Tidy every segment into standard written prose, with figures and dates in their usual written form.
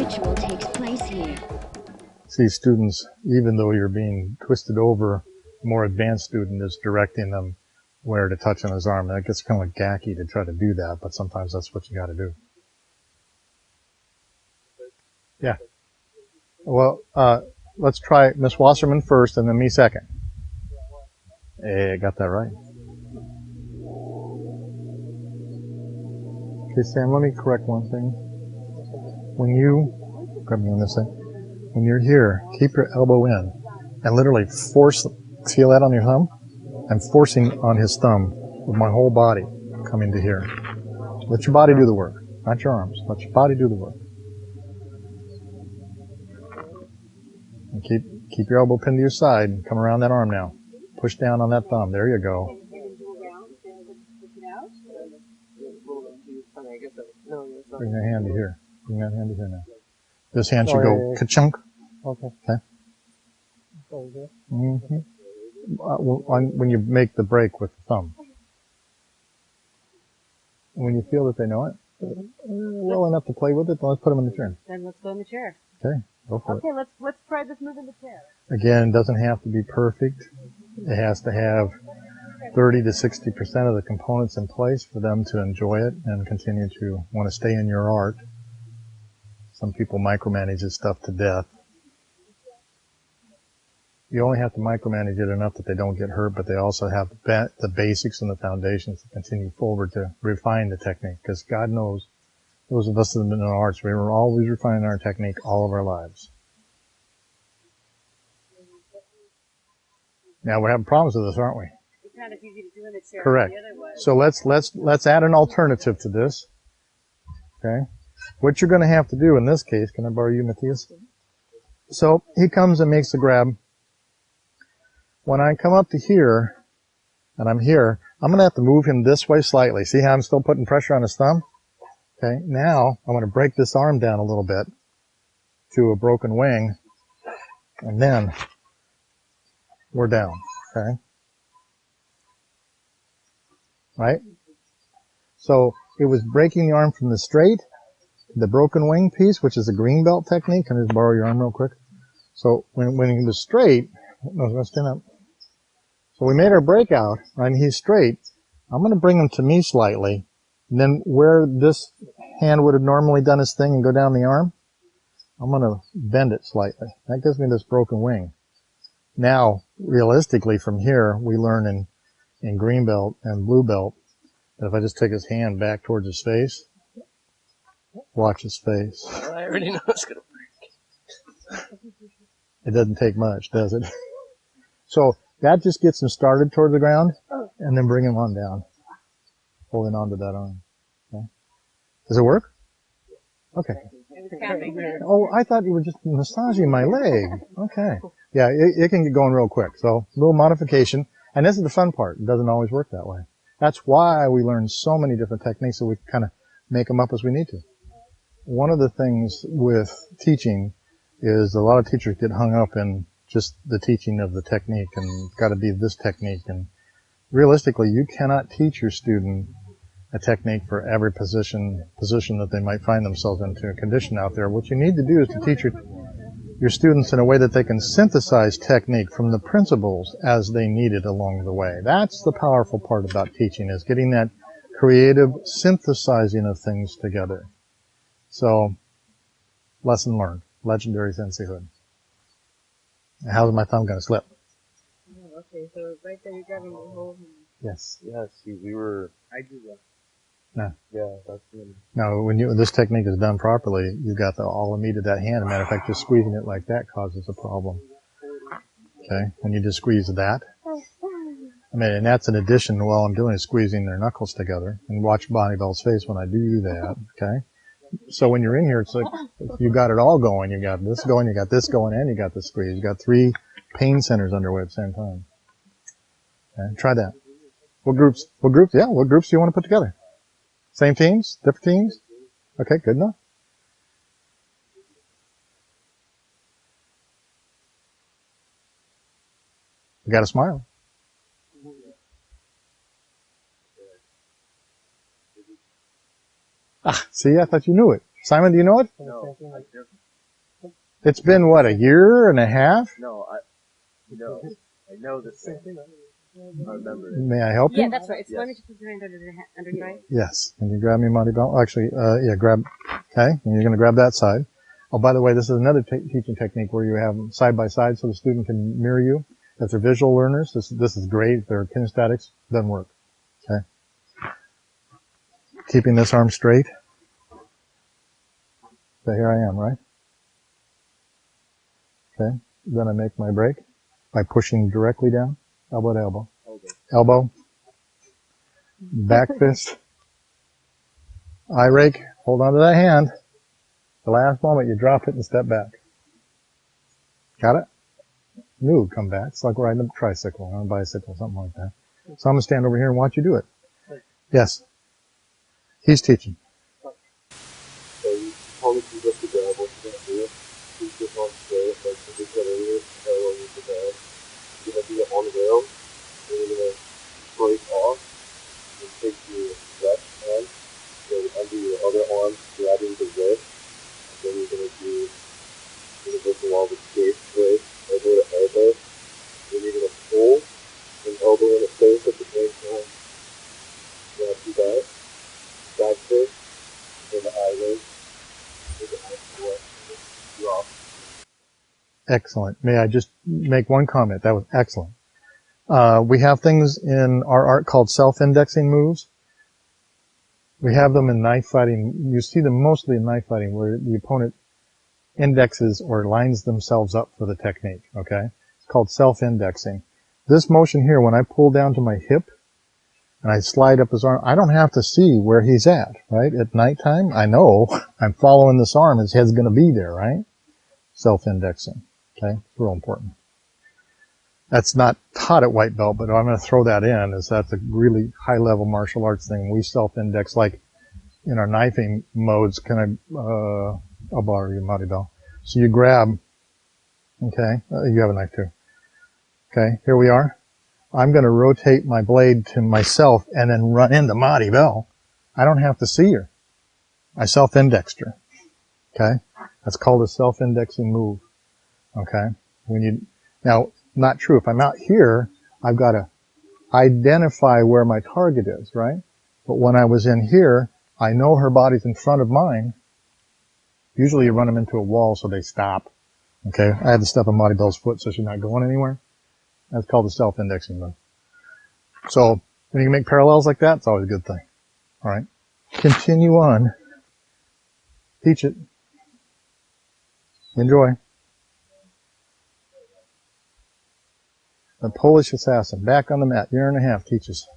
ritual takes place here. See, students, even though you're being twisted over, a more advanced student is directing them where to touch on his arm. And it gets kind of gacky to try to do that, but sometimes that's what you got to do. Yeah. Well, let's try Miss Wasserman first and then me second. Hey, I got that right. Okay, Sam, let me correct one thing. When you, grab me on this side, when you're here, keep your elbow in and literally force, feel that on your thumb? I'm forcing on his thumb with my whole body coming to here. Let your body do the work, not your arms. Let your body do the work. And keep your elbow pinned to your side and come around that arm now. Push down on that thumb. There you go. Bring that hand to here. Bring that hand to here now. This hand should go ka-chunk. Okay. Mm-hmm. When you make the break with the thumb. When you feel that they know it, well enough to play with it, then let's put them in the chair. Then let's go in the chair. Okay, go for it. Okay, let's try this move in the chair. Again, it doesn't have to be perfect. It has to have 30 to 60% of the components in place for them to enjoy it and continue to want to stay in your art. Some people micromanage this stuff to death. You only have to micromanage it enough that they don't get hurt, but they also have the basics and the foundations to continue forward to refine the technique. Because God knows, those of us that have been in arts, we were always refining our technique all of our lives. Now we're having problems with this, aren't we? It's not as easy to do in the chair. Correct. The other way. So let's add an alternative to this. Okay. What you're going to have to do in this case, can I borrow you, Matthias? So he comes and makes the grab. When I come up to here, and I'm here, I'm going to have to move him this way slightly. See how I'm still putting pressure on his thumb? Okay, now I'm going to break this arm down a little bit to a broken wing, and then we're down, okay? Right? So it was breaking the arm from the straight to the broken wing piece, which is a green belt technique. Can I just borrow your arm real quick? So when he was straight, no, let's stand up. So we made our breakout, right, and he's straight. I'm going to bring him to me slightly, and then where this hand would have normally done his thing and go down the arm, I'm going to bend it slightly. That gives me this broken wing. Now, realistically, from here, we learn in green belt and blue belt that if I just take his hand back towards his face, watch his face. I already know it's going to break. It doesn't take much, does it? So that just gets him started toward the ground, and then bring him on down, holding on to that arm. Okay. Does it work? Okay. Oh, I thought you were just massaging my leg. Okay. Yeah, it can get going real quick. So a little modification, and this is the fun part. It doesn't always work that way. That's why we learn so many different techniques so we can kind of make them up as we need to. One of the things with teaching is a lot of teachers get hung up in just the teaching of the technique and got to be this technique. And realistically, you cannot teach your student a technique for every position that they might find themselves into a condition out there. What you need to do is to teach your students in a way that they can synthesize technique from the principles as they need it along the way. That's the powerful part about teaching, is getting that creative synthesizing of things together. So, lesson learned. Legendary senseihood. How's my thumb going to slip? Oh, okay, so right there you're grabbing the whole hand. Yes. Yeah, see, I do that. No. Yeah, that's good. No, when this technique is done properly, you've got all the meat of that hand. As a matter of fact, just squeezing it like that causes a problem. Okay? When you just squeeze that. I mean, and that's an addition to all I'm doing is squeezing their knuckles together. And watch Bonnie Bell's face when I do that. Okay? So when you're in here, it's like you got it all going. You got this going, you got this going, and you got the squeeze. You got 3 pain centers underway at the same time. Okay? Try that. What groups? Yeah, what groups do you want to put together? Same teams? Different teams? Okay, good enough. You got to smile. Ah, see, I thought you knew it. Simon, do you know it? No. It's been, what, a year and a half? No, I know this thing. I remember it. May I help you? Yeah, that's right. It's Yes. one to put your hand under your eye. Yes. Can you grab me, Monty Bell? Actually, yeah, grab. Okay. And you're going to grab that side. Oh, by the way, this is another teaching technique where you have them side by side so the student can mirror you. If they're visual learners, this is great. If they're kinestatics, doesn't work. Okay. Keeping this arm straight. So here I am, right? Okay. Then I make my break by pushing directly down, elbow to elbow. Elbow. Back fist. Eye rake. Hold on to that hand. The last moment you drop it and step back. Got it? New, come back. It's like riding a tricycle or a bicycle, something like that. So I'm going to stand over here and watch you do it. Yes. He's teaching. So you probably can just grab what you're going to do. Keep this on straight, like we said earlier, parallel with the bag. You're going to do it on the rail. And you're going to break off and take your left hand, go under your other arm, grabbing the wrist. Then you're going to do universal law of escape, right? Elbow to elbow. Then you're going to pull an elbow in the face at the same time. Now do that. Back fist. In the eyelid. Excellent. May I just make one comment? That was excellent. We have things in our art called self-indexing moves. We have them in knife fighting. You see them mostly in knife fighting where the opponent indexes or lines themselves up for the technique, okay? It's called self-indexing. This motion here, when I pull down to my hip and I slide up his arm, I don't have to see where he's at, right? At nighttime, I know I'm following this arm. His head's going to be there, right? Self-indexing, okay? It's real important. That's not taught at white belt, but I'm going to throw that in, as that's a really high-level martial arts thing. We self-index, like in our knifing modes, kind of, I'll borrow you, Marty Bell. So you grab, okay, you have a knife too. Okay, here we are. I'm going to rotate my blade to myself and then run into Marty Bell. I don't have to see her. I self-indexed her. Okay, that's called a self-indexing move. Okay, now, not true. If I'm out here, I've got to identify where my target is, right? But when I was in here, I know her body's in front of mine. Usually you run them into a wall so they stop. Okay, I had to step on Marty Bell's foot so she's not going anywhere. That's called the self-indexing move. So when you can make parallels like that, it's always a good thing. All right, continue on. Teach it. Enjoy. The Polish assassin, back on the mat, year and a half, teaches.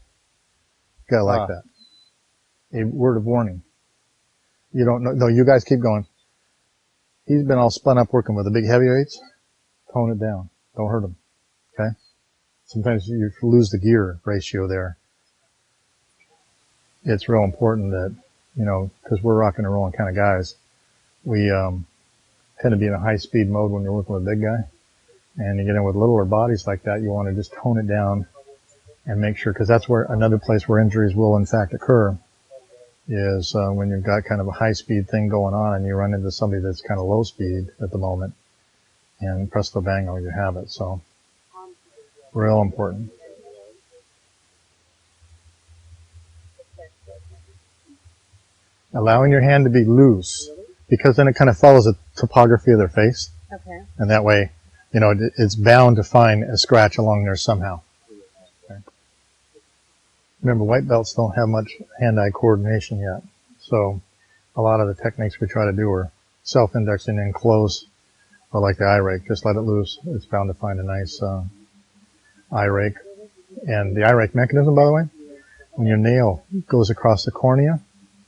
Gotta like that. A word of warning. You don't know, no, you guys keep going. He's been all spun up working with the big heavyweights. Tone it down. Don't hurt him. Okay? Sometimes you lose the gear ratio there. It's real important that, because we're rocking and rolling kind of guys, we tend to be in a high-speed mode when you're working with a big guy. And you get in with littler bodies like that, you want to just tone it down and make sure, because that's where another place where injuries will in fact occur is when you've got kind of a high-speed thing going on and you run into somebody that's kind of low speed at the moment, and presto bango, you have it. So, real important. Allowing your hand to be loose, because then it kind of follows the topography of their face. Okay. And that way, it's bound to find a scratch along there somehow. Okay. Remember, white belts don't have much hand-eye coordination yet. So a lot of the techniques we try to do are self-indexing in close, or like the eye rake, just let it loose. It's bound to find a nice eye rake. And the eye rake mechanism, by the way, when your nail goes across the cornea,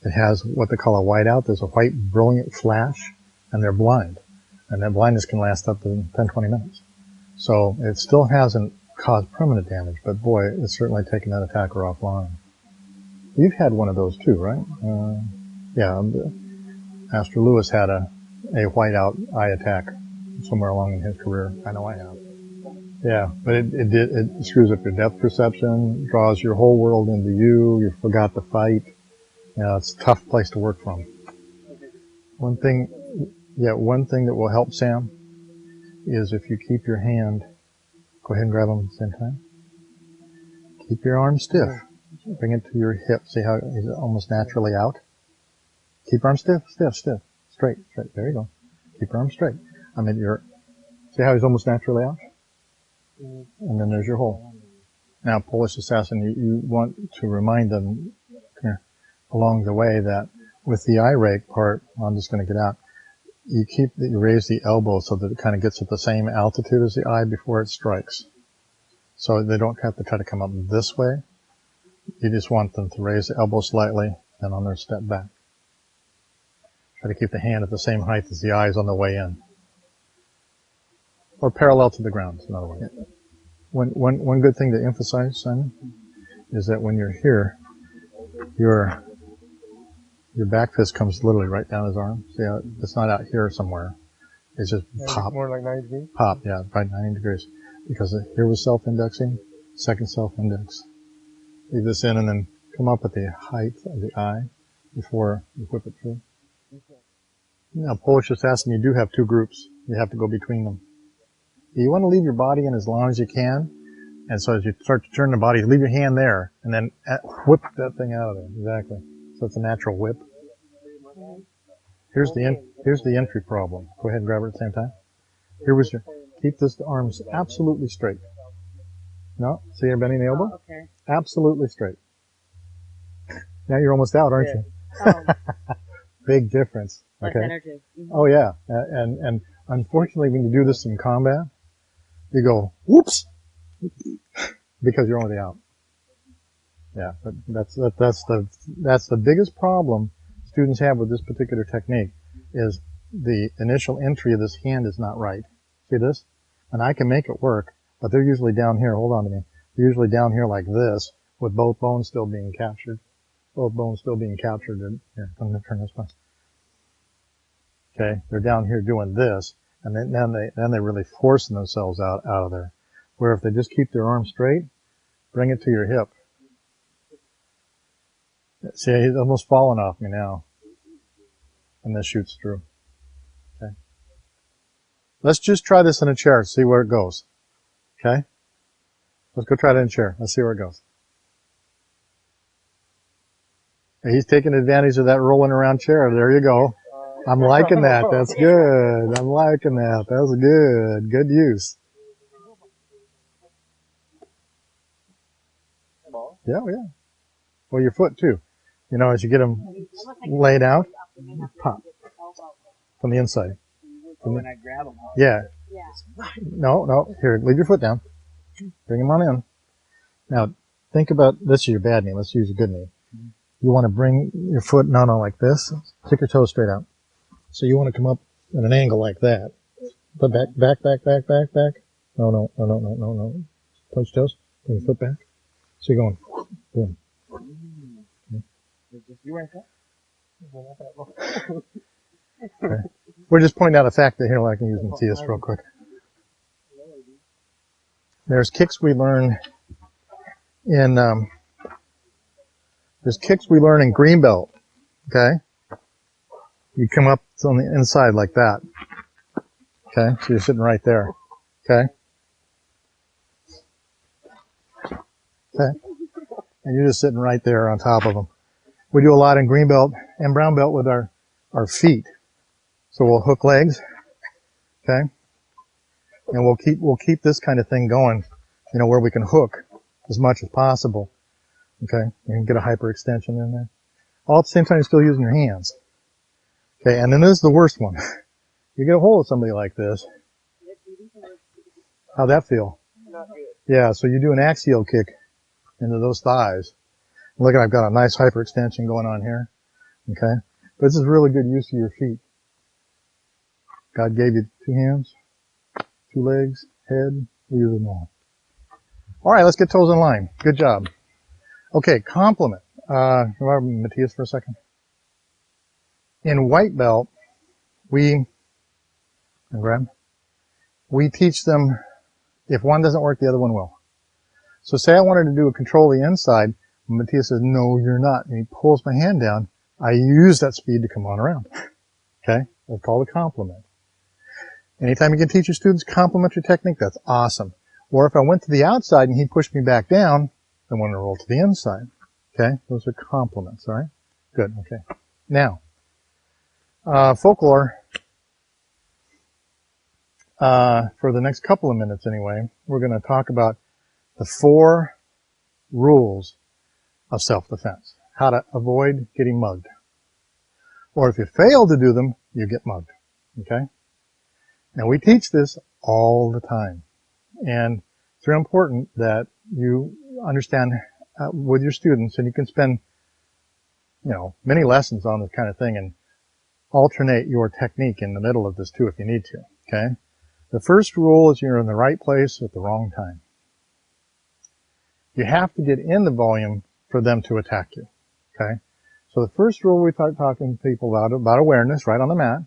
it has what they call a whiteout. There's a white, brilliant flash, and they're blind. And that blindness can last up to 10, 20 minutes. So it still hasn't caused permanent damage, but boy, it's certainly taken that attacker offline. You've had one of those too, right? Yeah, Master Lewis had a whiteout eye attack somewhere along in his career. I know I have. Yeah, but it screws up your depth perception, draws your whole world into you, you forgot the fight. It's a tough place to work from. One thing that will help Sam is if you keep your hand, go ahead and grab him at the same time. Keep your arm stiff. Bring it to your hip. See how he's almost naturally out? Keep your arm stiff, stiff, stiff. Straight, straight. There you go. Keep your arm straight. See how he's almost naturally out? And then there's your hole. Now, Polish assassin, you want to remind them along the way that with the eye rake part, I'm just going to get out, you raise the elbow so that it kind of gets at the same altitude as the eye before it strikes. So they don't have to try to come up this way. You just want them to raise the elbow slightly and on their step back. Try to keep the hand at the same height as the eyes on the way in. Or parallel to the ground, is another way. One good thing to emphasize, Simon, is that when you're here, your back fist comes literally right down his arm. See how it's not out here somewhere. It's just pop. More like 90 degrees? Pop, yeah, right 90 degrees. Because here was self-indexing, second self-index. Leave this in and then come up at the height of the eye before you whip it through. Now, Polish assassin, you do have two groups. You have to go between them. You want to leave your body in as long as you can. And so as you start to turn the body, leave your hand there and then whip that thing out of there. Exactly. So it's a natural whip. Here's the entry problem. Go ahead and grab it at the same time. Keep this arms absolutely straight. No? See you're bending the elbow? Oh, okay. Absolutely straight. Now you're almost out, aren't you? Big difference. Less Okay. energy. Mm-hmm. Oh yeah. And unfortunately when you do this in combat, you go, whoops! Because you're already out. Yeah, but that's the biggest problem students have with this particular technique is the initial entry of this hand is not right. See this? And I can make it work, but they're usually down here. Hold on to me. They're usually down here like this with both bones still being captured. Both bones still being captured. Here, I'm going to turn this way. Okay, they're down here doing this, and then they really forcing themselves out of there. Where if they just keep their arm straight, bring it to your hip. See, he's almost fallen off me now. And this shoots through. Okay. Let's just try this in a chair, see where it goes. Okay? Let's go try it in a chair. Let's see where it goes. He's taking advantage of that rolling around chair. There you go. I'm liking that. That's good. I'm liking that. That's good. Good use. Yeah, yeah. Well, your foot too. You know, as you get them laid out, pop from the inside. When I grab them. Yeah. No. Here, leave your foot down. Bring them on in. Now, think about, this is your bad knee. Let's use your good knee. You want to bring your foot, no, like this. Stick your toes straight out. So you want to come up at an angle like that. But back. No. Touch toes. Bring your foot back. So you're going, boom. Okay. We're just pointing out a fact that here, I can use Matthias real quick. There's kicks we learn in, Greenbelt. Okay? You come up on the inside like that. Okay? So you're sitting right there. Okay? Okay? And you're just sitting right there on top of them. We do a lot in Greenbelt and Brown Belt with our feet. So we'll hook legs. Okay? And we'll keep this kind of thing going, you know, where we can hook as much as possible. Okay? You can get a hyperextension in there. All at the same time, you're still using your hands. Okay, and then this is the worst one. You get a hold of somebody like this. How'd that feel? Yeah, so you do an axial kick into those thighs. Look, I've got a nice hyperextension going on here. Okay? But this is really good use of your feet. God gave you two hands, two legs, head. We use them all. All right, let's get toes in line. Good job. Okay, complement. Remember Matthias for a second? In white belt, we teach them, if one doesn't work, the other one will. So say I wanted to do a control the inside, and Matthias says, no, you're not. And he pulls my hand down. I use that speed to come on around. Okay? That's called a compliment. Anytime you can teach your students complementary technique, that's awesome. Or if I went to the outside and he pushed me back down, then I want to roll to the inside. Okay? Those are compliments, all right? Good, okay. Now, folklore, for the next couple of minutes anyway, we're going to talk about the 4 rules of self-defense. How to avoid getting mugged. Or if you fail to do them, you get mugged. Okay? Now we teach this all the time. And it's very important that you understand with your students, and you can spend, many lessons on this kind of thing and alternate your technique in the middle of this too if you need to. Okay? The first rule is you're in the right place at the wrong time. You have to get in the volume for them to attack you. Okay? So the first rule we start talking to people about awareness right on the mat,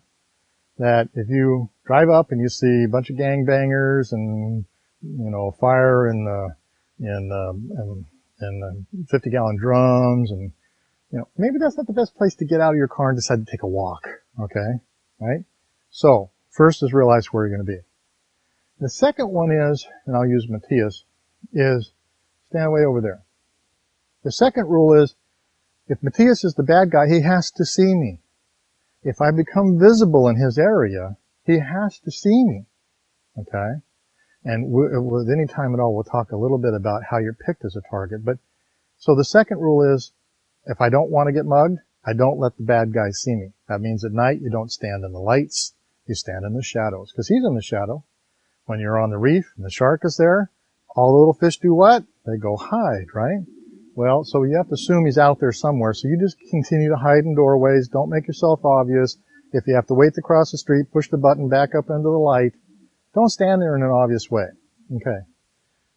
that if you drive up and you see a bunch of gangbangers and, fire in the 50-gallon drums and, maybe that's not the best place to get out of your car and decide to take a walk. Okay? Right? So, first is realize where you're going to be. The second one is, and I'll use Matthias, is stand way over there. The second rule is, if Matthias is the bad guy, he has to see me. If I become visible in his area, he has to see me. Okay? And with any time at all, we'll talk a little bit about how you're picked as a target. But so the second rule is, if I don't want to get mugged, I don't let the bad guy see me. That means at night you don't stand in the lights, you stand in the shadows, because he's in the shadow. When you're on the reef and the shark is there, all the little fish do what? They go hide, right? Well, so you have to assume he's out there somewhere, so you just continue to hide in doorways, don't make yourself obvious. If you have to wait to cross the street, push the button back up into the light. Don't stand there in an obvious way. Okay.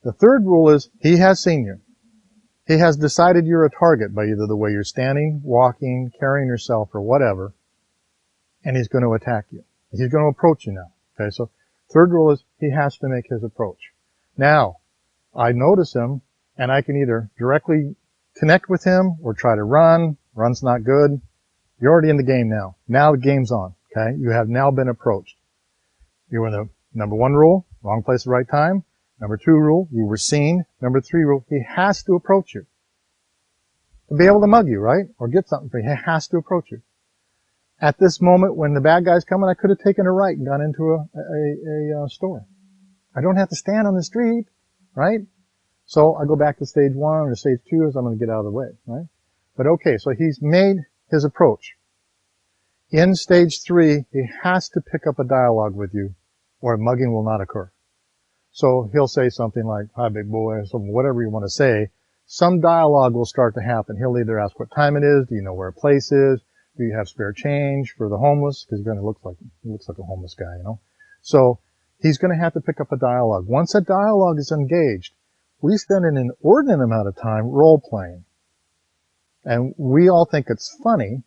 The third rule is, he has seen you. He has decided you're a target by either the way you're standing, walking, carrying yourself, or whatever, and he's going to attack you. He's going to approach you now. Okay, so third rule is, he has to make his approach. Now, I notice him, and I can either directly connect with him or try to run. Run's not good. You're already in the game now. Now the game's on. Okay? You have now been approached. You were in the number 1 rule, wrong place at the right time. Number 2 rule, you were seen. Number 3 rule, he has to approach you. To be able to mug you, right? Or get something for you, he has to approach you. At this moment, when the bad guy's coming, I could have taken a right and gone into a store. I don't have to stand on the street, right? So I go back to stage 1 or stage 2 as I'm going to get out of the way, right? But okay, so he's made his approach. In stage 3, he has to pick up a dialogue with you, or mugging will not occur. So he'll say something like, hi, big boy, or whatever you want to say. Some dialogue will start to happen. He'll either ask what time it is, do you know where a place is, do you have spare change for the homeless, because he looks like a homeless guy, So he's going to have to pick up a dialogue. Once a dialogue is engaged, we spend an inordinate amount of time role-playing. And we all think it's funny,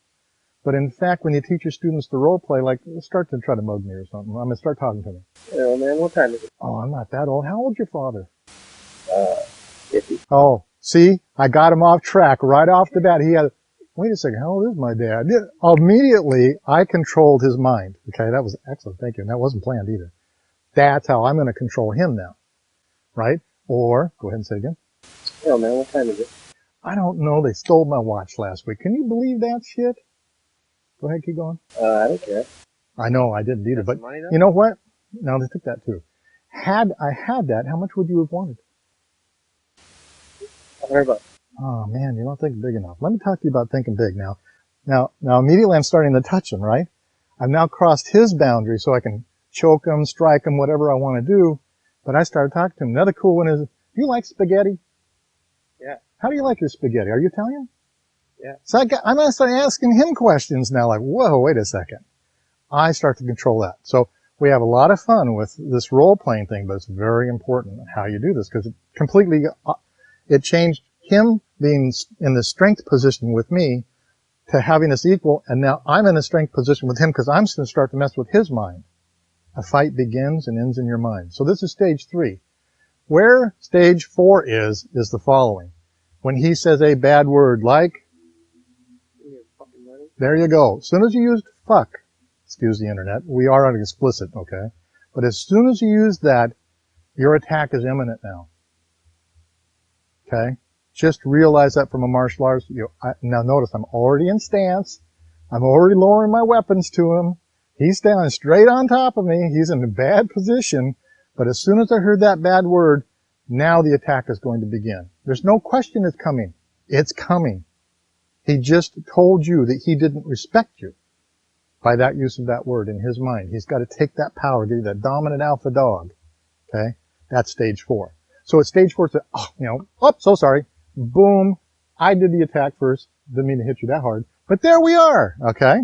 but in fact, when you teach your students to role-play, like, start to try to mug me or something. I'm going to start talking to me. Yeah, man, what time is it? Oh, I'm not that old. How old's your father? 50. Oh, see? I got him off track right off the bat. Wait a second, how old is my dad? Immediately, I controlled his mind. Okay, that was excellent. Thank you. And that wasn't planned either. That's how I'm going to control him now. Right? Or, go ahead and say it again. Yeah, man, what time is it? I don't know. They stole my watch last week. Can you believe that shit? Go ahead, keep going. I don't care. I know, I didn't either. But Money, you know what? No, they took that too. Had I had that, how much would you have wanted? $100. Oh man, you don't think big enough. Let me talk to you about thinking big now. Now immediately I'm starting to touch him, right? I've now crossed his boundary so I can choke him, strike him, whatever I want to do. But I started talking to him. Another cool one is, do you like spaghetti? Yeah. How do you like your spaghetti? Are you Italian? Yeah. So I'm going to start asking him questions now, like, whoa, wait a second. I start to control that. So we have a lot of fun with this role-playing thing, but it's very important how you do this, because it completely, it changed him being in the strength position with me to having us equal, and now I'm in a strength position with him because I'm going to start to mess with his mind. A fight begins and ends in your mind. So this is stage 3. Where stage 4 is the following. When he says a bad word like, Give me your fucking money. there you go. As soon as you used fuck, excuse the internet. We are on explicit, okay? But as soon as you use that, your attack is imminent now. Okay? Just realize that from a martial arts. Now notice, I'm already in stance. I'm already lowering my weapons to him. He's standing straight on top of me. He's in a bad position. But as soon as I heard that bad word, now the attack is going to begin. There's no question it's coming. It's coming. He just told you that he didn't respect you by that use of that word in his mind. He's got to take that power, give you that dominant alpha dog. Okay? That's stage 4. So at stage 4, it's so sorry. Boom. I did the attack first. Didn't mean to hit you that hard. But there we are. Okay?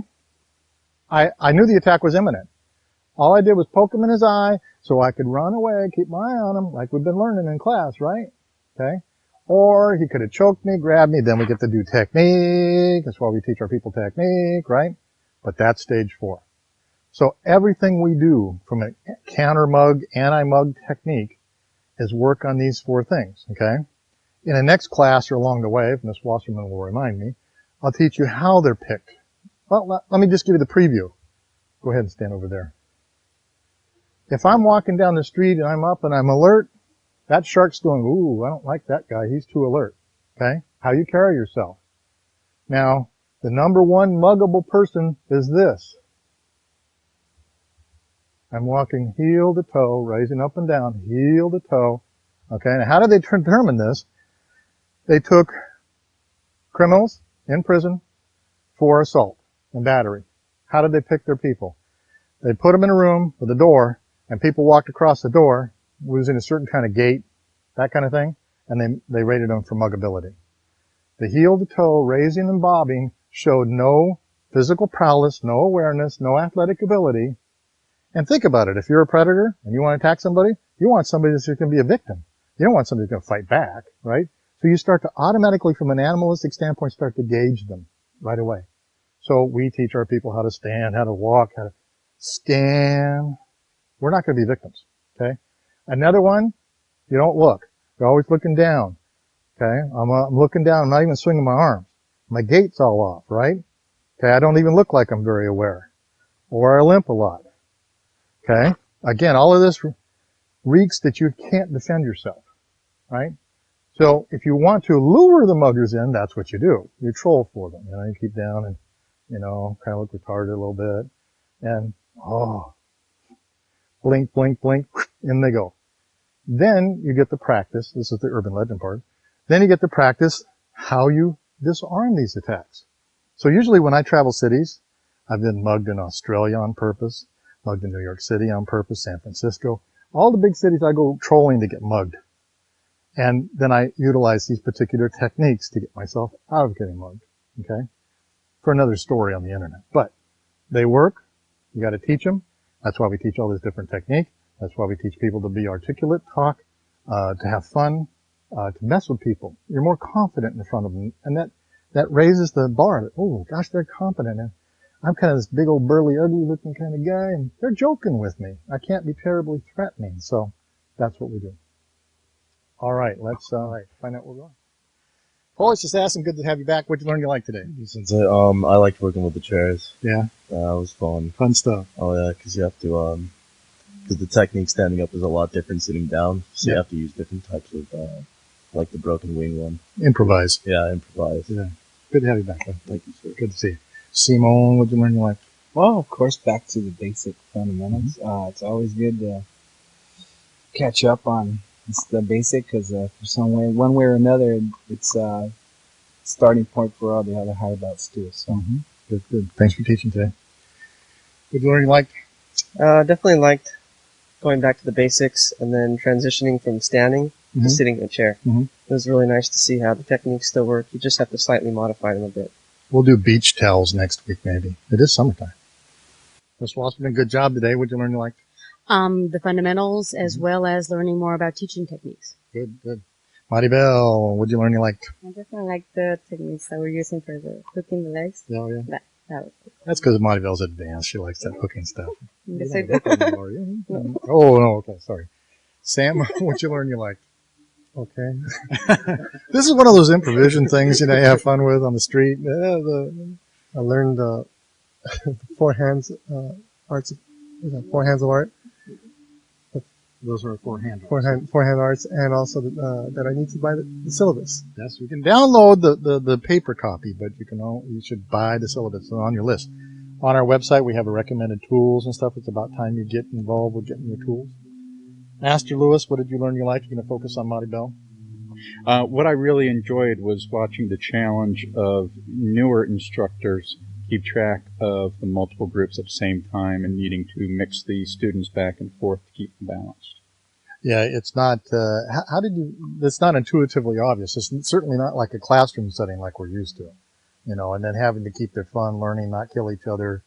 I knew the attack was imminent. All I did was poke him in his eye so I could run away, keep my eye on him, like we've been learning in class, right? Okay? Or he could have choked me, grabbed me, then we get to do technique. That's why we teach our people technique, right? But that's stage 4. So everything we do from a counter-mug, anti-mug technique is work on these 4 things, okay? In the next class or along the way, if Ms. Wasserman will remind me, I'll teach you how they're picked. Well, let me just give you the preview. Go ahead and stand over there. If I'm walking down the street and I'm up and I'm alert, that shark's going, ooh, I don't like that guy. He's too alert. Okay? How you carry yourself. Now, the number 1 muggable person is this. I'm walking heel to toe, raising up and down, heel to toe. Okay? Now, how did they determine this? They took criminals in prison for assault and battery. How did they pick their people? They put them in a room with a door, and people walked across the door using a certain kind of gait, that kind of thing, and they rated them for muggability. The heel to toe, raising and bobbing, showed no physical prowess, no awareness, no athletic ability. And think about it. If you're a predator and you want to attack somebody, you want somebody that's going to be a victim. You don't want somebody that's going to fight back, right? So you start to automatically, from an animalistic standpoint, start to gauge them right away. So we teach our people how to stand, how to walk, how to scan. We're not going to be victims, okay? Another one, you don't look. You're always looking down, okay? I'm looking down. I'm not even swinging my arms. My gait's all off, right? Okay, I don't even look like I'm very aware. Or I limp a lot, okay? Again, all of this reeks that you can't defend yourself, right? So if you want to lure the muggers in, that's what you do. You troll for them. You keep down and, kind of look retarded a little bit. And, blink, blink, blink, in they go. Then you get to practice. This is the urban legend part. Then you get to practice how you disarm these attacks. So usually when I travel cities, I've been mugged in Australia on purpose, mugged in New York City on purpose, San Francisco. All the big cities I go trolling to get mugged. And then I utilize these particular techniques to get myself out of getting mugged. Okay? For another story on the internet. But they work. You got to teach them. That's why we teach all this different technique. That's why we teach people to be articulate, talk, to have fun, to mess with people. You're more confident in front of them. And that raises the bar. Oh, gosh, they're confident. And I'm kind of this big old burly, ugly looking kind of guy, and they're joking with me. I can't be terribly threatening. So that's what we do. All right, let's find out where we're going. Polish, just asking, good to have you back. What'd you learn you like today? Sensei, I liked working with the chairs. Yeah? It was fun. Fun stuff. Oh yeah, because you have to, because the technique standing up is a lot different sitting down, so you have to use different types of, like the broken wing one. Improvise. Yeah, improvise. Yeah. Good to have you back, man. Thank you, sir. Good to see you. Simone, what'd you learn you like? Well, of course, back to the basic fundamentals. It's always good to catch up on the basic because one way or another, it's starting point for all the other higher belts too. So Good. Thanks for teaching today. What'd you learn you liked? Definitely liked going back to the basics and then transitioning from standing to sitting in a chair. It was really nice to see how the techniques still work. You just have to slightly modify them a bit. We'll do beach towels next week, maybe. It is summertime. Ms. Wasserman, good job today. What'd you learn you liked? The fundamentals as well as learning more about teaching techniques. Good. Maribel, what'd you learn you liked? I definitely like the techniques that we're using for the hooking the legs. Oh, yeah. That was cool. That's because Maribel's advanced. She likes that hooking stuff. Yes, You I don't do. hook anymore, you? Oh, no, okay, sorry. Sam, what'd you learn you liked? Okay. This is one of those improvisation things, you have fun with on the street. I learned four hands arts, four hands of art, Those are forehand. four hand arts, and also that I need to buy the syllabus. Yes, you can download the paper copy, but you should buy the syllabus. It's on your list. On our website, we have a recommended tools and stuff. It's about time you get involved with getting your tools. Master Lewis, what did you learn you like? You're going to focus on Monty Bell? What I really enjoyed was watching the challenge of newer instructors keep track of the multiple groups at the same time and needing to mix the students back and forth to keep them balanced. Yeah, it's not, it's not intuitively obvious. It's certainly not like a classroom setting like we're used to, and then having to keep their fun, learning, not kill each other,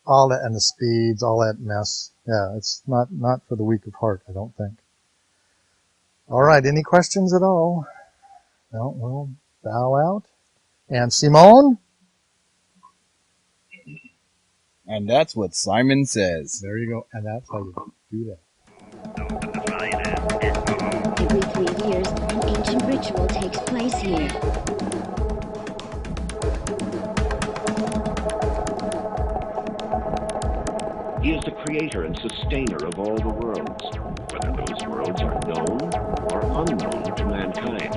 all that, and the speeds, all that mess. Yeah, it's not for the weak of heart, I don't think. All right, any questions at all? No, we'll bow out. And Simone? And that's what Simon says. There you go. And that's how you do that. Every 3 years, an ancient ritual takes place here. He is the creator and sustainer of all the worlds, whether those worlds are known or unknown to mankind.